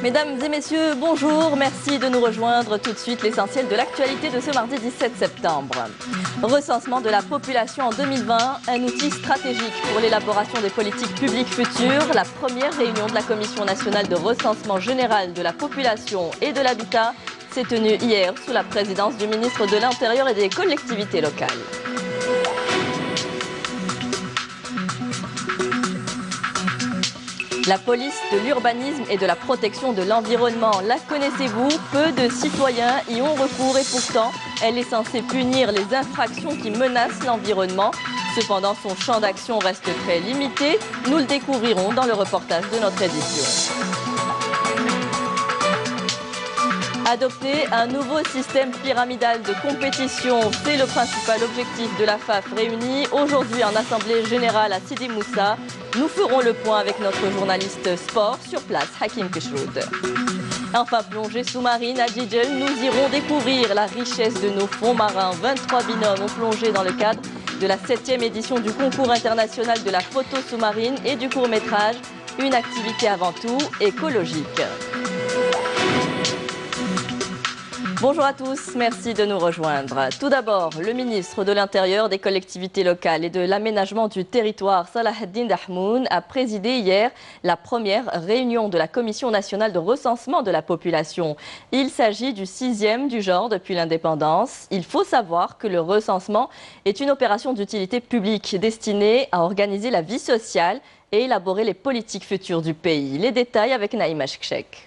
Mesdames et messieurs, bonjour. Merci de nous rejoindre tout de suite. L'essentiel de l'actualité de ce mardi 17 septembre. Recensement de la population en 2020, un outil stratégique pour l'élaboration des politiques publiques futures. La première réunion de la Commission nationale de recensement général de la population et de l'habitat s'est tenue hier sous la présidence du ministre de l'Intérieur et des collectivités locales. La police de l'urbanisme et de la protection de l'environnement, la connaissez-vous? Peu de citoyens y ont recours et pourtant, elle est censée punir les infractions qui menacent l'environnement. Cependant, son champ d'action reste très limité. Nous le découvrirons dans le reportage de notre édition. Adopter un nouveau système pyramidal de compétition, c'est le principal objectif de la FAF réunie aujourd'hui en Assemblée Générale à Sidi Moussa. Nous ferons le point avec notre journaliste sport sur place, Hakim Keshroud. Enfin, plongée sous-marine à Djidjel, nous irons découvrir la richesse de nos fonds marins. 23 binômes ont plongé dans le cadre de la 7e édition du concours international de la photo sous-marine et du court-métrage. Une activité avant tout écologique. Bonjour à tous, merci de nous rejoindre. Tout d'abord, le ministre de l'Intérieur, des collectivités locales et de l'aménagement du territoire, Salah Eddine Dahmoun, a présidé hier la première réunion de la Commission nationale de recensement de la population. Il s'agit du 6e du genre depuis l'indépendance. Il faut savoir que le recensement est une opération d'utilité publique destinée à organiser la vie sociale et élaborer les politiques futures du pays. Les détails avec Naïma Chekchek.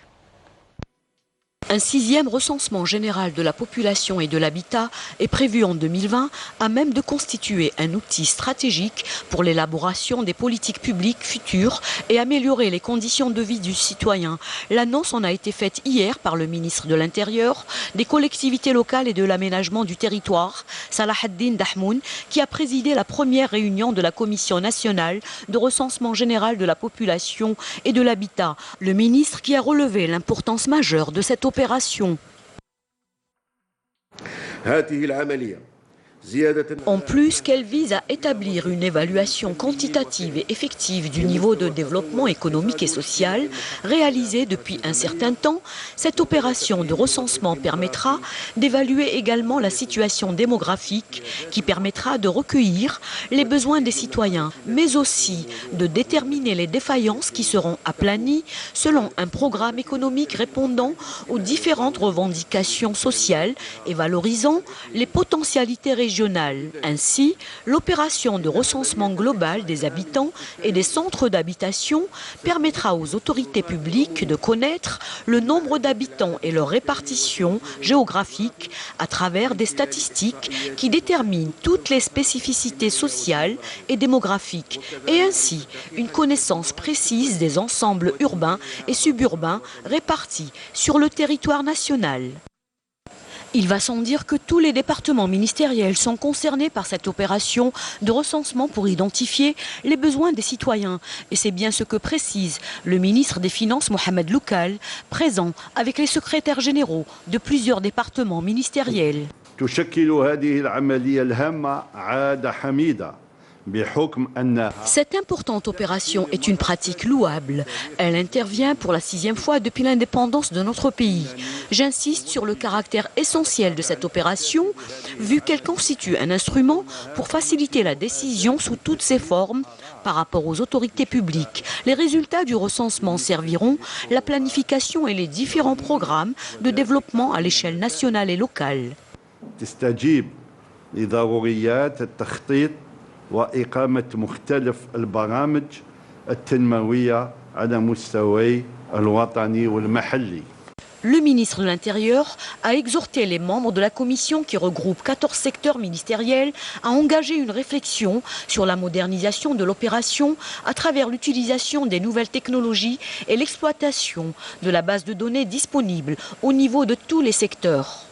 Un 6e recensement général de la population et de l'habitat est prévu en 2020, à même de constituer un outil stratégique pour l'élaboration des politiques publiques futures et améliorer les conditions de vie du citoyen. L'annonce en a été faite hier par le ministre de l'Intérieur, des collectivités locales et de l'aménagement du territoire, Salah Eddine Dahmoun, qui a présidé la première réunion de la Commission nationale de recensement général de la population et de l'habitat. Le ministre qui a relevé l'importance majeure de cette opération. En plus qu'elle vise à établir une évaluation quantitative et effective du niveau de développement économique et social réalisé depuis un certain temps, cette opération de recensement permettra d'évaluer également la situation démographique qui permettra de recueillir les besoins des citoyens, mais aussi de déterminer les défaillances qui seront aplanies selon un programme économique répondant aux différentes revendications sociales et valorisant les potentialités régionales. Ainsi, l'opération de recensement global des habitants et des centres d'habitation permettra aux autorités publiques de connaître le nombre d'habitants et leur répartition géographique à travers des statistiques qui déterminent toutes les spécificités sociales et démographiques et ainsi une connaissance précise des ensembles urbains et suburbains répartis sur le territoire national. Il va sans dire que tous les départements ministériels sont concernés par cette opération de recensement pour identifier les besoins des citoyens. Et c'est bien ce que précise le ministre des Finances, Mohamed Loukal, présent avec les secrétaires généraux de plusieurs départements ministériels. Cette importante opération est une pratique louable. Elle intervient pour la 6e fois depuis l'indépendance de notre pays. J'insiste sur le caractère essentiel de cette opération, vu qu'elle constitue un instrument pour faciliter la décision sous toutes ses formes par rapport aux autorités publiques. Les résultats du recensement serviront la planification et les différents programmes de développement à l'échelle nationale et locale. وإقامة مختلف البرامج التنموية على مستوى الوطني والمحلي. Le ministre de l'Intérieur a exhorté les membres de la commission qui regroupe 14 secteurs ministériels à engager une réflexion sur la modernisation de l'opération à travers l'utilisation des nouvelles technologies et l'exploitation de la base de données disponible au niveau de tous les secteurs.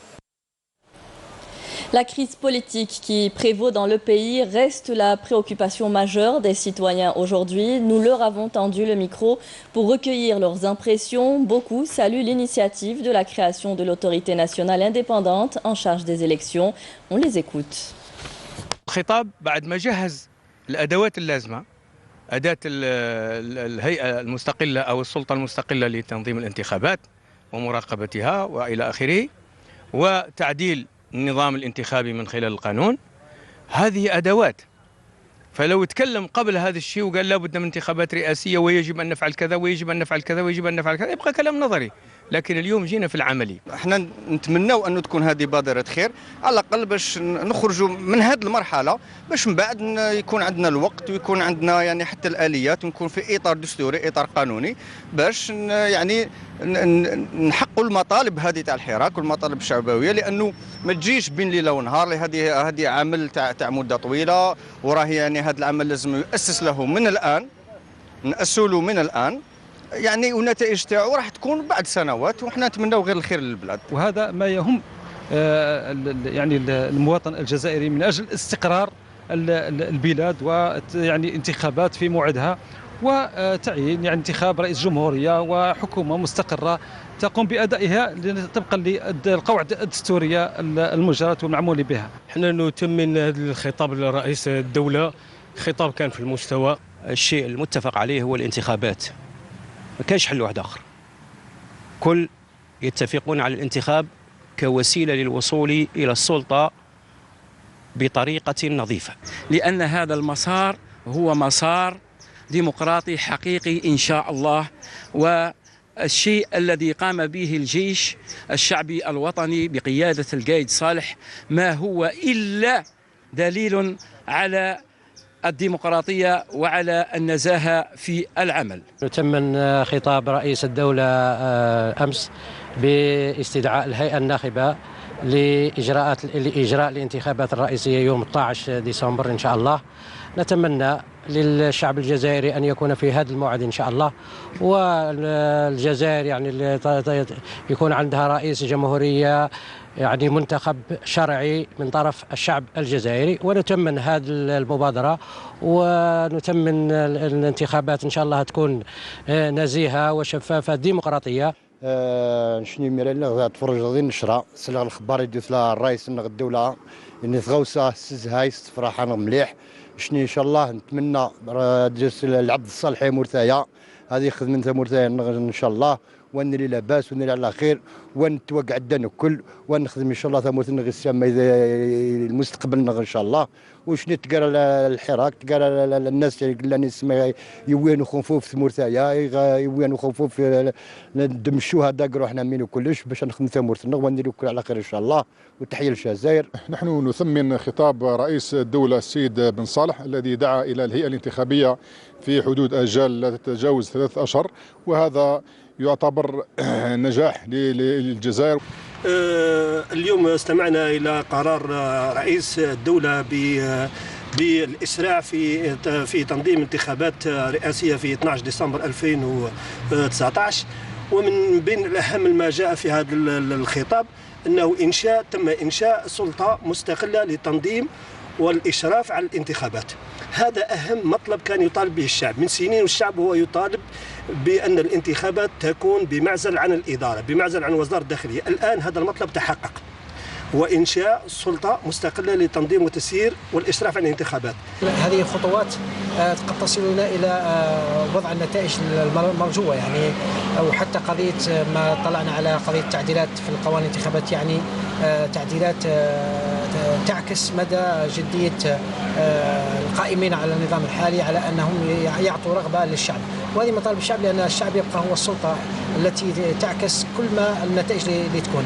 La crise politique qui prévaut dans le pays reste la préoccupation majeure des citoyens aujourd'hui. Nous leur avons tendu le micro pour recueillir leurs impressions. Beaucoup saluent l'initiative de la création de l'autorité nationale indépendante en charge des élections. On les écoute. الخطاب بعد ما جهز الأدوات اللازمة أداة الهيئة المستقلة أو السلطة المستقلة لتنظيم الانتخابات ومراقبتها وإلى آخره، وتعديل النظام الانتخابي من خلال القانون. هذه أدوات. فلو تكلم قبل هذا الشيء وقال لابد من انتخابات رئاسية ويجب أن نفعل كذا ويجب أن نفعل كذا ويجب أن نفعل كذا، يبقى كلام نظري. لكن اليوم جينا في العملي. احنا نتمناو انه تكون هذه بادرة خير على الاقل باش نخرجوا من هذه المرحلة، باش من بعد يكون عندنا الوقت ويكون عندنا يعني حتى الآليات ونكون في اطار دستوري اطار قانوني باش يعني نحققوا المطالب هذه تاع الحراك والمطالب الشعبوية، لانه ما تجيش بين ليلة ونهار. هذه عمل تاع مدة طويلة، وراهي يعني هذا العمل لازم يؤسس له من الآن، نأسوا له من الآن يعني، والنتائج تاعو راح تكون بعد سنوات، وحنا نتمناو غير الخير للبلاد. وهذا ما يهم يعني المواطن الجزائري من اجل استقرار البلاد، ويعني انتخابات في موعدها، وتعيين يعني انتخاب رئيس جمهورية وحكومة مستقرة تقوم بأدائها طبقا للقواعد الدستورية المجرة والمعمول بها. احنا نتمن هذا الخطاب لرئيس الدولة، خطاب كان في المستوى. الشيء المتفق عليه هو الانتخابات، ما كانش حل واحد آخر. كل يتفقون على الانتخاب كوسيلة للوصول إلى السلطة بطريقة نظيفة، لأن هذا المسار هو مسار ديمقراطي حقيقي إن شاء الله. والشيء الذي قام به الجيش الشعبي الوطني بقيادة القائد صالح ما هو إلا دليل على الديمقراطية وعلى النزاهة في العمل. نتمن خطاب رئيس الدولة أمس باستدعاء الهيئة الناخبة لإجراء الانتخابات الرئيسية يوم 12 ديسمبر إن شاء الله. نتمنى للشعب الجزائري أن يكون في هذا الموعد إن شاء الله، والجزائر يعني يكون عندها رئيس جمهورية يعني منتخب شرعي من طرف الشعب الجزائري. ونتمن هذه المبادرة، ونتمن الانتخابات إن شاء الله تكون نزيهة وشفافة ديمقراطية. شنو ميرا تفرج غادي نشرا سلغ الخبار يدوث لها الرئيس نغ الدولة اني تغوصه السزهاي استفراحه مليح. شنو ان شاء الله نتمنى العبد الصالحي مرتايا هذه خدمتها مرتايا ان شاء الله، ونري لاباس ونري على خير ونتوقع عندنا الكل ونخدم ان شاء الله ثموت نغي السما المستقبل ان شاء الله. وشنو تقرا الحراك تقرا الناس اللي نسمع يوينوا خنفوف ثمورتايا يوينوا خنفوف ندمشوها داك روحنا مين وكلش باش نخدم ثمورتنا ونديروا الكل على خير ان شاء الله. وتحيه للجزائر. نحن نثمن خطاب رئيس الدولة السيد بن صالح الذي دعا الى الهيئة الانتخابية في حدود اجال لا تتجاوز 3 أشهر، وهذا يعتبر نجاح للجزائر. اليوم استمعنا إلى قرار رئيس الدولة بالإسراع في تنظيم انتخابات رئاسية في 12 ديسمبر 2019. ومن بين أهم ما جاء في هذا الخطاب أنه تم إنشاء سلطة مستقلة لتنظيم والإشراف على الانتخابات. هذا أهم مطلب كان يطالب به الشعب من سنين، والشعب هو يطالب بأن الانتخابات تكون بمعزل عن الإدارة، بمعزل عن وزارة الداخلية. الآن هذا المطلب تحقق، وإنشاء سلطة مستقلة لتنظيم وتسيير والإشراف على الانتخابات. هذه الخطوات قد تصلنا إلى وضع النتائج المرجوة يعني، أو حتى قضية ما طلعنا على قضية تعديلات في القوانين الانتخابات، يعني تعديلات تعكس مدى جدية القائمين على النظام الحالي على أنهم يعطوا رغبة للشعب، وهذه مطالب الشعب، لأن الشعب يبقى هو السلطة التي تعكس كل ما النتائج اللي تكون.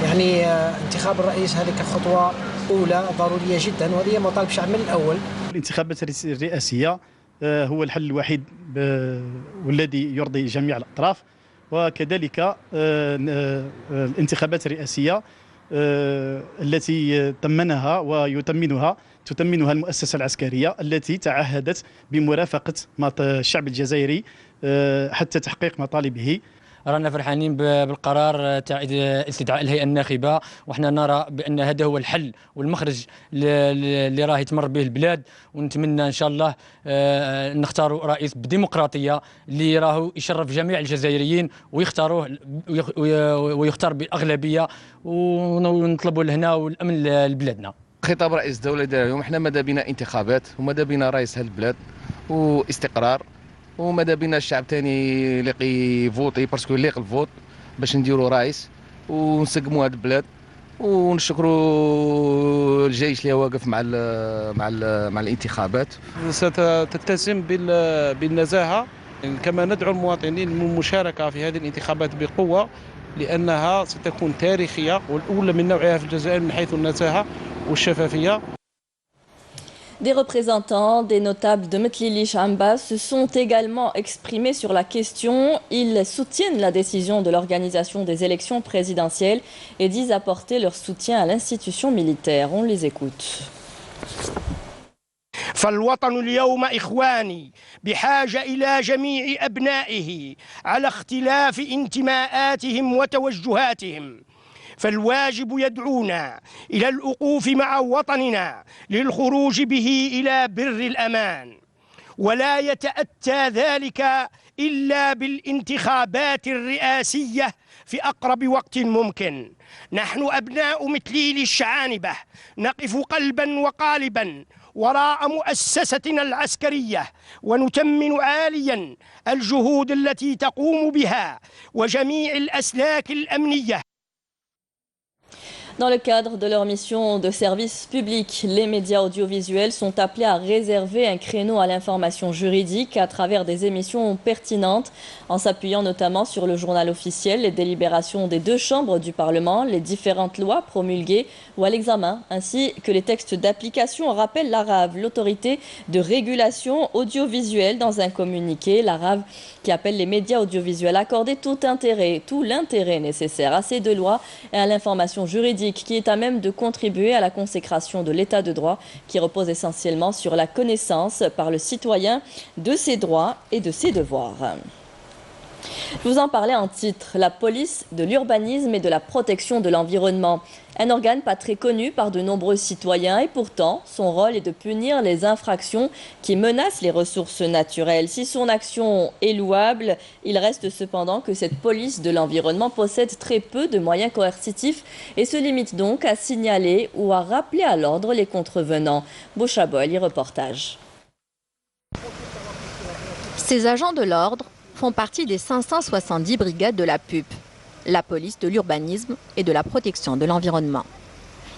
يعني انتخاب الرئيس هذه كخطوة أولى ضرورية جدا، وهذه مطالب الشعب من الأول. الانتخابات الرئاسية هو الحل الوحيد والذي يرضي جميع الأطراف، وكذلك الانتخابات الرئاسية التي تتمنها المؤسسة العسكرية التي تعهدت بمرافقة الشعب الجزائري حتى تحقيق مطالبه. رانا فرحانين بالقرار تاع استدعاء الهيئة الناخبة، وحنا نرى بأن هذا هو الحل والمخرج اللي راهي تمر به البلاد. ونتمنى إن شاء الله نختاروا رئيس بديمقراطية اللي راهو يشرف جميع الجزائريين ويختاروه ويختار بالأغلبية، ونطلبوا الهنا والأمن لبلادنا. خطاب رئيس الدولة دار اليوم، احنا ماذا بينا انتخابات وماذا بينا رئيس هالبلاد، واستقرار، وماذا بينا الشعب ثاني يلاقي فوتي باسكو يليق الفوت باش نديروا رئيس ونسقموا هذه البلاد، ونشكروا الجيش اللي واقف مع الانتخابات. ستتسم بالنزاهة، كما ندعو المواطنين للمشاركة في هذه الانتخابات بقوة، لأنها ستكون تاريخية والأولى من نوعها في الجزائر من حيث النزاهة والشفافية. Des représentants des notables de Metlili Chamba se sont également exprimés sur la question. Ils soutiennent la décision de l'organisation des élections présidentielles et disent apporter leur soutien à l'institution militaire. On les écoute. فالوطن اليوم إخواني بحاجة إلى جميع أبنائه على اختلاف انتماءاتهم وتوجهاتهم، فالواجب يدعونا إلى الوقوف مع وطننا للخروج به إلى بر الأمان، ولا يتأتى ذلك إلا بالانتخابات الرئاسية في أقرب وقت ممكن. نحن أبناء متليل الشعانبة نقف قلبا وقالبا وراء مؤسستنا العسكرية، ونتمن عاليا الجهود التي تقوم بها وجميع الأسلاك الأمنية. Dans le cadre de leur mission de service public, les médias audiovisuels sont appelés à réserver un créneau à l'information juridique à travers des émissions pertinentes, en s'appuyant notamment sur le journal officiel, les délibérations des deux chambres du Parlement, les différentes lois promulguées ou à l'examen, ainsi que les textes d'application, rappelle l'ARAV, l'autorité de régulation audiovisuelle, dans un communiqué. L'ARAV qui appelle les médias audiovisuels à accorder tout l'intérêt nécessaire à ces deux lois et à l'information juridique qui est à même de contribuer à la consécration de l'état de droit qui repose essentiellement sur la connaissance par le citoyen de ses droits et de ses devoirs. Je vous en parlais en titre, la police de l'urbanisme et de la protection de l'environnement. Un organe pas très connu par de nombreux citoyens et pourtant, son rôle est de punir les infractions qui menacent les ressources naturelles. Si son action est louable, il reste cependant que cette police de l'environnement possède très peu de moyens coercitifs et se limite donc à signaler ou à rappeler à l'ordre les contrevenants. Bouchaboy, reportage. Ces agents de l'ordre font partie des 570 brigades de la PUP, la police de l'urbanisme et de la protection de l'environnement.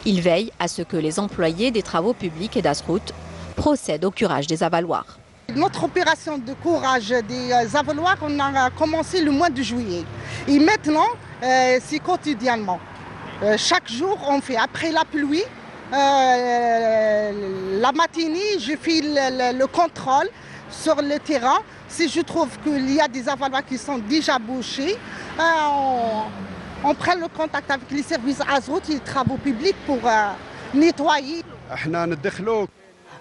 Ils veillent à ce que les employés des travaux publics et d'Asroute procèdent au curage des avaloirs. Notre opération de curage des avaloirs, on a commencé le mois de juillet. Et maintenant, c'est quotidiennement. Chaque jour, on fait après la pluie. La matinée, je fais le contrôle sur le terrain. Si je trouve qu'il y a des avaloirs qui sont déjà bouchés, on prend le contact avec les services Azroute et les travaux publics pour nettoyer.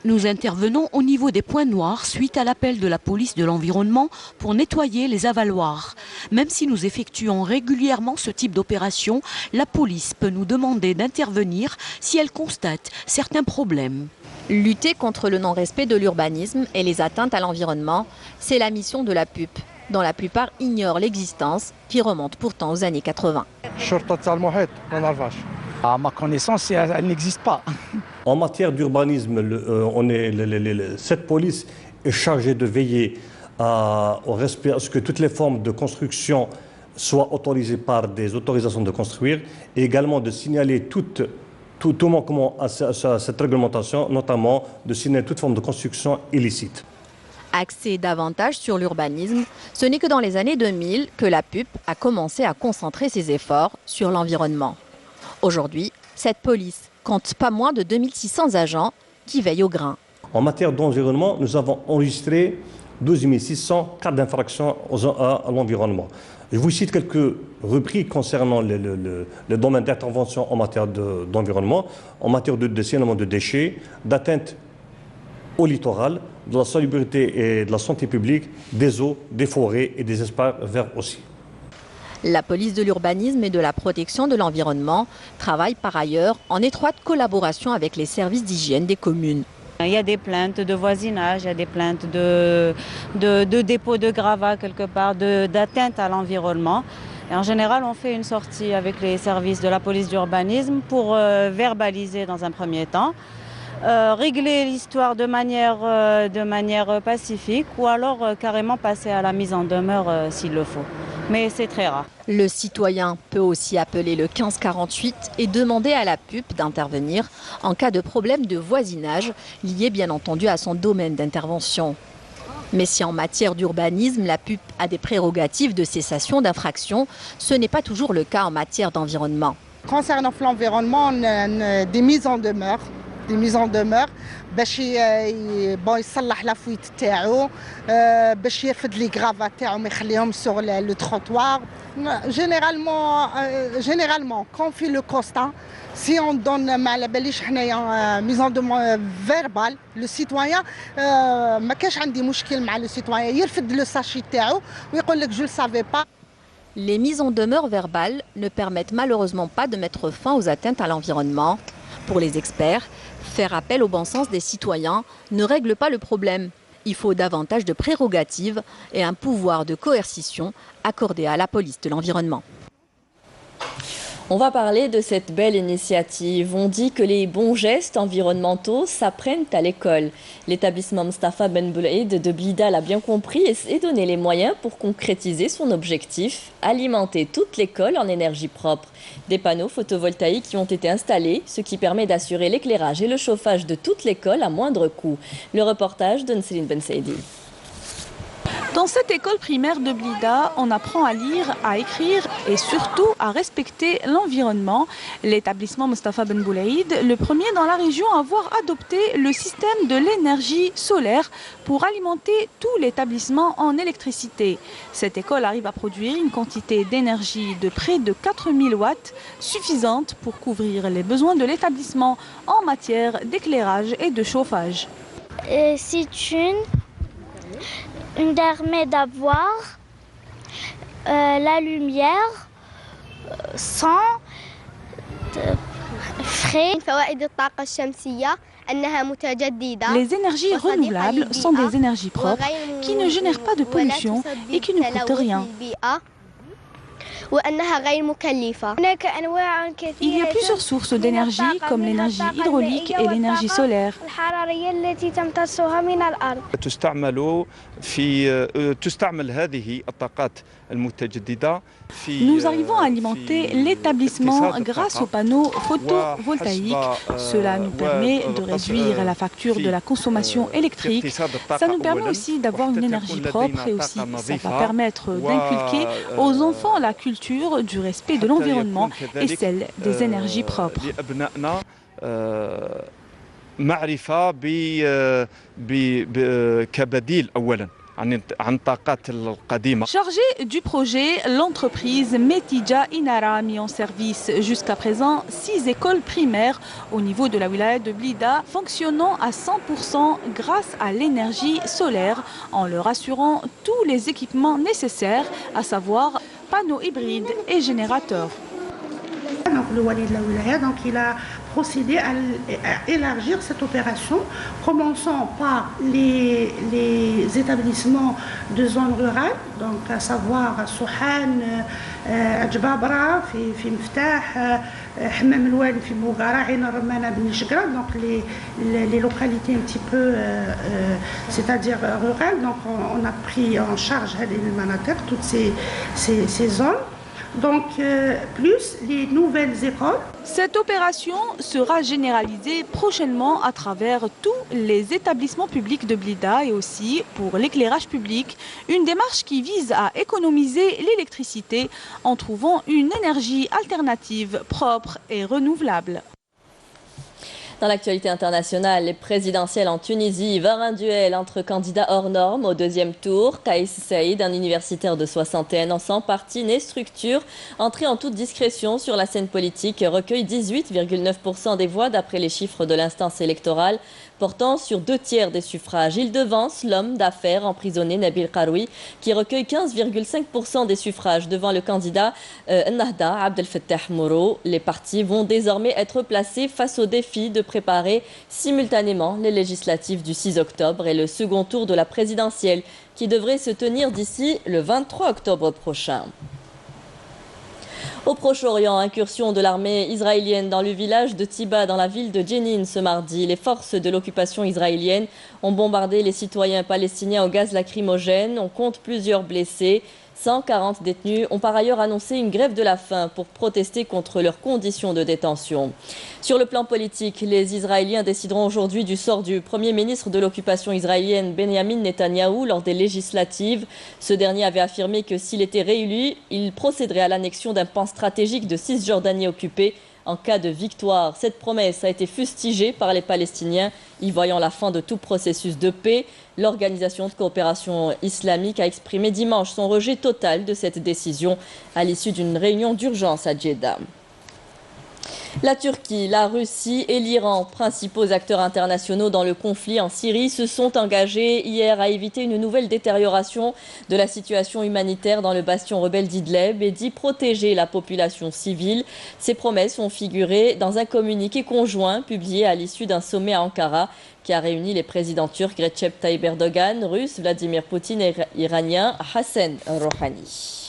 Nous intervenons au niveau des points noirs suite à l'appel de la police de l'environnement pour nettoyer les avaloirs. Même si nous effectuons régulièrement ce type d'opération, la police peut nous demander d'intervenir si elle constate certains problèmes. Lutter contre le non-respect de l'urbanisme et les atteintes à l'environnement, c'est la mission de la PUP, dont la plupart ignorent l'existence, qui remonte pourtant aux années 80. À ma connaissance, elle n'existe pas. En matière d'urbanisme, cette police est chargée de veiller au respect, à ce que toutes les formes de construction soient autorisées par des autorisations de construire, et également de signaler tout manquement à cette réglementation, notamment de signaler toute forme de construction illicite. Axée davantage sur l'urbanisme, ce n'est que dans les années 2000 que la PUP a commencé à concentrer ses efforts sur l'environnement. Aujourd'hui, cette police compte pas moins de 2600 agents qui veillent au grain. En matière d'environnement, nous avons enregistré 12 600 cas d'infraction à l'environnement. Je vous cite quelques rubriques concernant le domaine d'intervention en matière d'environnement, en matière de signalement de déchets, d'atteinte au littoral, de la salubrité et de la santé publique, des eaux, des forêts et des espaces verts aussi. La police de l'urbanisme et de la protection de l'environnement travaille par ailleurs en étroite collaboration avec les services d'hygiène des communes. Il y a des plaintes de voisinage, il y a des plaintes de dépôt de gravats quelque part, d'atteinte à l'environnement. Et en général, on fait une sortie avec les services de la police d'urbanisme pour verbaliser dans un premier temps. régler l'histoire de manière pacifique ou alors carrément passer à la mise en demeure s'il le faut. Mais c'est très rare. Le citoyen peut aussi appeler le 1548 et demander à la PUP d'intervenir en cas de problème de voisinage, lié bien entendu à son domaine d'intervention. Mais si en matière d'urbanisme, la PUP a des prérogatives de cessation d'infraction, ce n'est pas toujours le cas en matière d'environnement. Concernant l'environnement, on a des mises en demeure. باش يصلح لافويت تاعو باش يرفد لي غرافا تاعو ما يخليهم سور لو تروطوار généralement quand on fait le constat si on donne ما على باليش حنايا mise en demeure verbal le citoyen ما كاش عندي مشكل مع le citoyen يرفد لو ساشي تاعو ويقول لك je le savais pas. Les mises en demeure verbales ne permettent malheureusement pas de mettre fin aux atteintes à l'environnement. Pour les experts, faire appel au bon sens des citoyens ne règle pas le problème. Il faut davantage de prérogatives et un pouvoir de coercition accordé à la police de l'environnement. On va parler de cette belle initiative. On dit que les bons gestes environnementaux s'apprennent à l'école. L'établissement Mostafa Ben Boulaïd de Blida l'a bien compris et s'est donné les moyens pour concrétiser son objectif, alimenter toute l'école en énergie propre. Des panneaux photovoltaïques qui ont été installés, ce qui permet d'assurer l'éclairage et le chauffage de toute l'école à moindre coût. Le reportage de Nsrine Ben Saïdi. Dans cette école primaire de Blida, on apprend à lire, à écrire et surtout à respecter l'environnement. L'établissement Mostafa Ben Boulaïd, le premier dans la région à avoir adopté le système de l'énergie solaire pour alimenter tout l'établissement en électricité. Cette école arrive à produire une quantité d'énergie de près de 4000 watts, suffisante pour couvrir les besoins de l'établissement en matière d'éclairage et de chauffage. C'est une permet d'avoir la lumière sans frais. Les énergies renouvelables sont des énergies propres qui ne génèrent pas de pollution et qui ne coûtent rien. Il y a plusieurs sources d'énergie comme l'énergie hydraulique et l'énergie solaire. Nous arrivons à alimenter l'établissement grâce aux panneaux photovoltaïques. Cela nous permet de réduire la facture de la consommation électrique. Ça nous permet aussi d'avoir une énergie propre et aussi ça va permettre d'inculquer aux enfants la culture du respect de l'environnement et celle des énergies propres. Chargée du projet, l'entreprise Metija Inara a mis en service jusqu'à présent 6 écoles primaires au niveau de la wilaya de Blida, fonctionnant à 100% grâce à l'énergie solaire, en leur assurant tous les équipements nécessaires, à savoir panneaux hybrides et générateurs. Donc, le wali de la wilaya, donc il a procédé à élargir cette opération, commençant par les établissements de zone rurale, donc à savoir Souhan, Adjbabra, Mftah, Hammam El-Wali, Bougara, Ain Ramana, Bni Chgra, donc les localités un petit peu, c'est-à-dire rurales. Donc on a pris en charge toutes ces zones. Donc, plus les nouvelles écoles. Cette opération sera généralisée prochainement à travers tous les établissements publics de Blida et aussi pour l'éclairage public. Une démarche qui vise à économiser l'électricité en trouvant une énergie alternative propre et renouvelable. Dans l'actualité internationale, les présidentielles en Tunisie, vers un duel entre candidats hors normes au deuxième tour. Kaïs Saïd, un universitaire de 61 ans sans parti ni structure, entré en toute discrétion sur la scène politique, recueille 18,9% des voix d'après les chiffres de l'instance électorale, portant sur 2/3 des suffrages. Il devance l'homme d'affaires emprisonné Nabil Karoui, qui recueille 15,5% des suffrages devant le candidat Nahda Abdel Fattah Mouro. Les partis vont désormais être placés face au défi de préparer simultanément les législatives du 6 octobre et le second tour de la présidentielle qui devrait se tenir d'ici le 23 octobre prochain. Au Proche-Orient, incursion de l'armée israélienne dans le village de Tiba, dans la ville de Jenin ce mardi. Les forces de l'occupation israélienne ont bombardé les citoyens palestiniens au gaz lacrymogène. On compte plusieurs blessés. 140 détenus ont par ailleurs annoncé une grève de la faim pour protester contre leurs conditions de détention. Sur le plan politique, les Israéliens décideront aujourd'hui du sort du Premier ministre de l'occupation israélienne Benjamin Netanyahou lors des législatives. Ce dernier avait affirmé que s'il était réélu, il procéderait à l'annexion d'un pan stratégique de Cisjordanie occupée en cas de victoire. Cette promesse a été fustigée par les Palestiniens, y voyant la fin de tout processus de paix. L'Organisation de coopération islamique a exprimé dimanche son rejet total de cette décision à l'issue d'une réunion d'urgence à Jeddah. La Turquie, la Russie et l'Iran, principaux acteurs internationaux dans le conflit en Syrie, se sont engagés hier à éviter une nouvelle détérioration de la situation humanitaire dans le bastion rebelle d'Idlib et d'y protéger la population civile. Ces promesses ont figuré dans un communiqué conjoint publié à l'issue d'un sommet à Ankara qui a réuni les présidents turcs Recep Tayyip Erdogan, russe Vladimir Poutine et iranien Hassan Rouhani.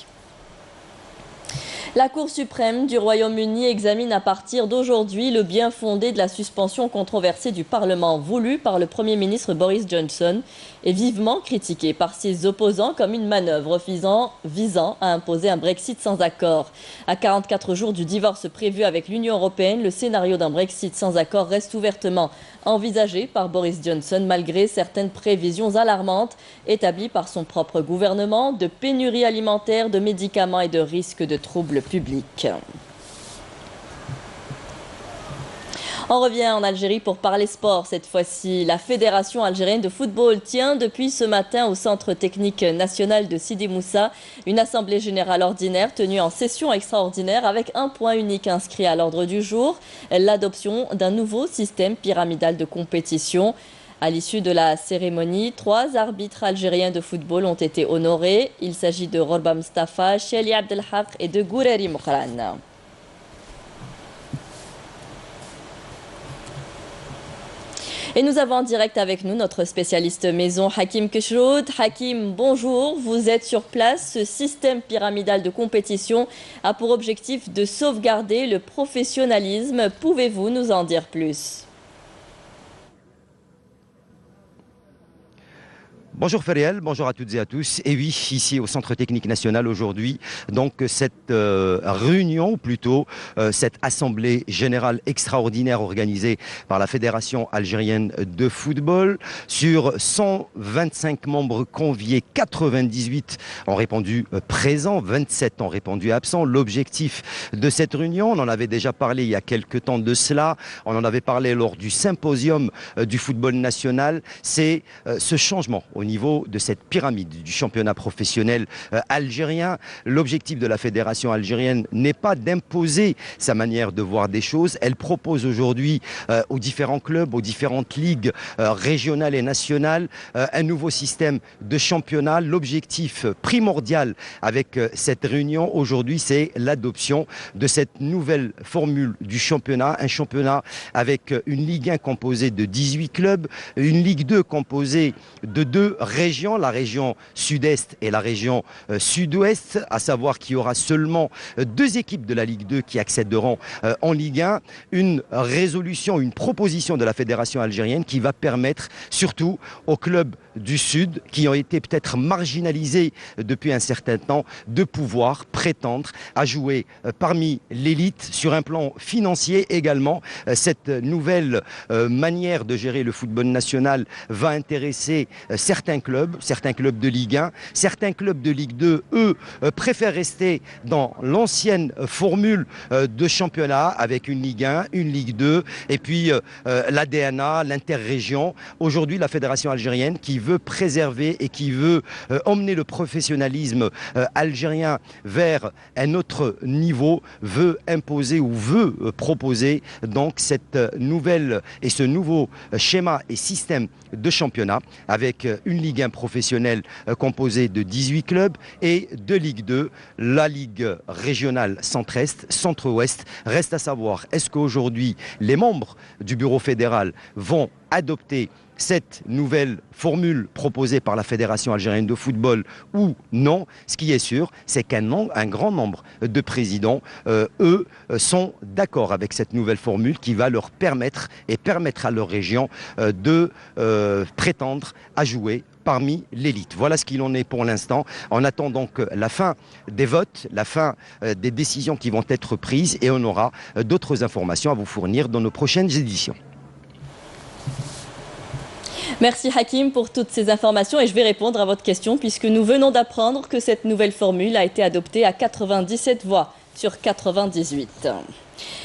La Cour suprême du Royaume-Uni examine à partir d'aujourd'hui le bien fondé de la suspension controversée du Parlement voulue par le Premier ministre Boris Johnson et vivement critiquée par ses opposants comme une manœuvre visant à imposer un Brexit sans accord. À 44 jours du divorce prévu avec l'Union européenne, le scénario d'un Brexit sans accord reste ouvertement envisagé par Boris Johnson malgré certaines prévisions alarmantes établies par son propre gouvernement de pénurie alimentaire, de médicaments et de risques de troubles publics. On revient en Algérie pour parler sport cette fois-ci. La Fédération algérienne de football tient depuis ce matin au Centre technique national de Sidi Moussa une assemblée générale ordinaire tenue en session extraordinaire avec un point unique inscrit à l'ordre du jour, l'adoption d'un nouveau système pyramidal de compétition. À l'issue de la cérémonie, 3 arbitres algériens de football ont été honorés. Il s'agit de Ghorba Mustafa, Cheli Abdelhaq et de Goureri Moukran. Et nous avons en direct avec nous notre spécialiste maison Hakim Keshroud. Hakim, bonjour, vous êtes sur place. Ce système pyramidal de compétition a pour objectif de sauvegarder le professionnalisme. Pouvez-vous nous en dire plus ? Bonjour Feriel, bonjour à toutes et à tous. Et oui, ici au Centre technique national aujourd'hui, donc cette réunion, ou plutôt cette assemblée générale extraordinaire organisée par la Fédération algérienne de football. Sur 125 membres conviés, 98 ont répondu présents, 27 ont répondu absents. L'objectif de cette réunion, on en avait déjà parlé il y a quelques temps de cela, on en avait parlé lors du symposium du football national, c'est ce changement au niveau de cette pyramide du championnat professionnel algérien. L'objectif de la fédération algérienne n'est pas d'imposer sa manière de voir des choses. Elle propose aujourd'hui aux différents clubs, aux différentes ligues régionales et nationales un nouveau système de championnat. L'objectif primordial avec cette réunion aujourd'hui, c'est l'adoption de cette nouvelle formule du championnat. Un championnat avec une Ligue 1 composée de 18 clubs, une Ligue 2 composée de 2 régions, la région sud-est et la région sud-ouest, à savoir qu'il y aura seulement 2 équipes de la Ligue 2 qui accéderont en Ligue 1. Une résolution, une proposition de la fédération algérienne qui va permettre surtout aux clubs du Sud, qui ont été peut-être marginalisés depuis un certain temps, de pouvoir prétendre à jouer parmi l'élite sur un plan financier également. Cette nouvelle manière de gérer le football national va intéresser certains clubs de Ligue 1, certains clubs de Ligue 2, eux, préfèrent rester dans l'ancienne formule de championnat avec une Ligue 1, une Ligue 2 et puis la DNA, l'interrégion. Aujourd'hui, la fédération algérienne qui veut préserver et qui veut emmener le professionnalisme algérien vers un autre niveau, veut imposer ou veut proposer donc cette nouvelle et ce nouveau schéma et système de championnat avec une Ligue 1 professionnelle composée de 18 clubs et de Ligue 2, la Ligue régionale centre-est, centre-ouest. Reste à savoir, est-ce qu'aujourd'hui les membres du bureau fédéral vont adopter cette nouvelle formule proposée par la Fédération algérienne de football ou non. Ce qui est sûr, c'est qu'un grand nombre de présidents, eux, sont d'accord avec cette nouvelle formule qui va leur permettre et permettre à leur région de prétendre à jouer parmi l'élite. Voilà ce qu'il en est pour l'instant. On attend donc la fin des votes, la fin des décisions qui vont être prises et on aura d'autres informations à vous fournir dans nos prochaines éditions. Merci Hakim pour toutes ces informations et je vais répondre à votre question puisque nous venons d'apprendre que cette nouvelle formule a été adoptée à 97 voix sur 98.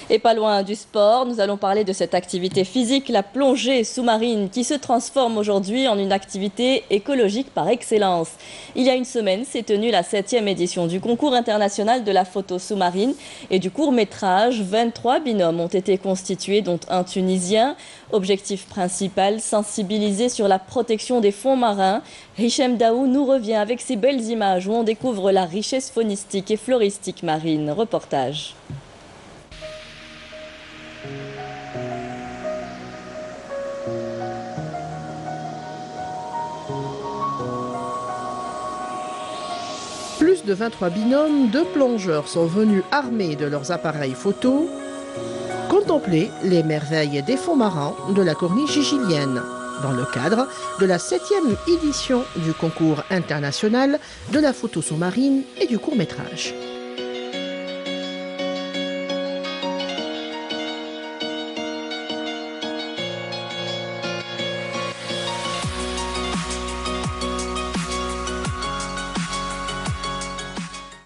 Et pas loin du sport, nous allons parler de cette activité physique, la plongée sous-marine, qui se transforme aujourd'hui en une activité écologique par excellence. Il y a une semaine s'est tenue la 7e édition du concours international de la photo sous-marine et du court-métrage. 23 binômes ont été constitués, dont un Tunisien. Objectif principal, sensibiliser sur la protection des fonds marins. Hichem Daou nous revient avec ces belles images où on découvre la richesse faunistique et floristique marine. Reportage. Plus de 23 binômes de plongeurs sont venus armés de leurs appareils photo contempler les merveilles des fonds marins de la corniche gigilienne dans le cadre de la 7e édition du concours international de la photo sous-marine et du court-métrage.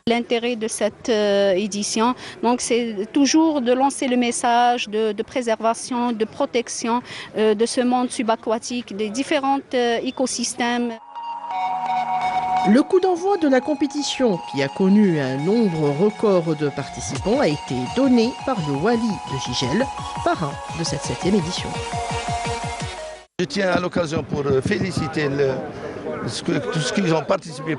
L'intérêt de cette édition, donc, c'est toujours de lancer le message de préservation, de protection de ce monde subaquatique, des différents écosystèmes. Le coup d'envoi de la compétition, qui a connu un nombre record de participants, a été donné par le Wali de Gigel, parrain de cette 7e édition. Je tiens à l'occasion pour féliciter tous ceux qui ont participé.